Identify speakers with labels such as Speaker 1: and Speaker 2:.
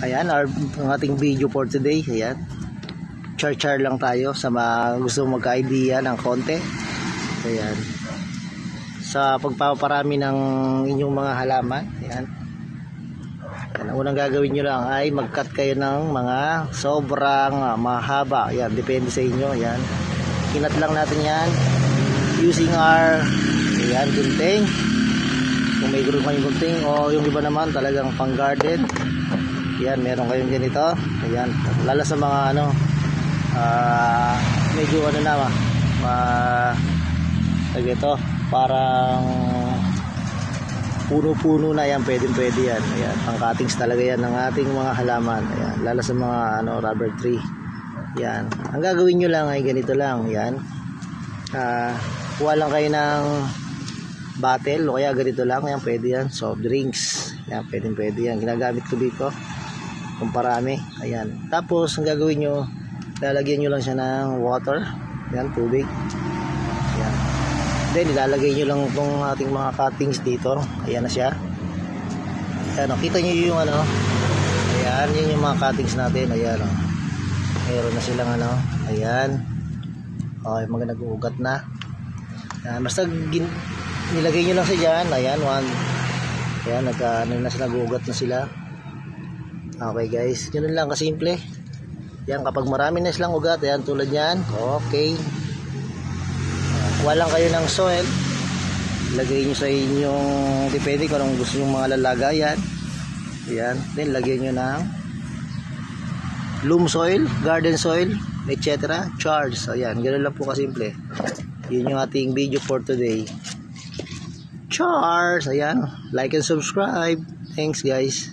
Speaker 1: Ayan, ang ating video for today. Ayan, char lang tayo sa mga gusto magka-idea ng konti. Ayan, sa pagpaparami ng inyong mga halaman. Ayan, ang unang gagawin nyo lang ay mag-cut kayo ng mga sobrang mahaba. Ayan, depende sa inyo. Ayan, kinat lang natin yan using our gunting. Kung may group kayong gunting, o yung iba naman talagang pang garden. Ayan, meron kayong ganito. Ayan, lalo sa mga medyo ito, parang puno-puno na yan, pwede yan. Ayan, pang cuttings talaga yan ng ating mga halaman. Ayan, lalo sa mga rubber tree. Ayan, ang gagawin nyo lang ay ganito lang. Ayan, kuha lang kayo ng bottle o kaya ganito lang. Ayan, pwede yan, soft drinks. Ayan, pwede yan, ginagamit ko dito kung parami. Ayan, tapos ang gagawin nyo, lalagyan nyo lang siya ng water. Ayan, tubig. Ayan, then ilalagay nyo lang itong ating mga cuttings dito. Ayan na siya. Ayan, kita nyo yung ayan, yun yung mga cuttings natin. Ayan, meron na silang ayan, okay, mga nag-uugat na. Ayan, basta nilagay nyo lang siya dyan. Ayan, ayan, nag-uugat na sila. Okay guys, yun lang kasimple. Yan, kapag marami na silang ugat, ayan, tulad yan, okay, kuha lang kayo ng soil, lagay nyo sa inyong, depende kung anong gusto nyo mga lalagayan. Ayan, then lagyan nyo ng loam soil, garden soil, etc. Charge. Ayan, ganoon lang po kasimple. Yun yung ating video for today. Charge. Ayan, like and subscribe. Thanks guys.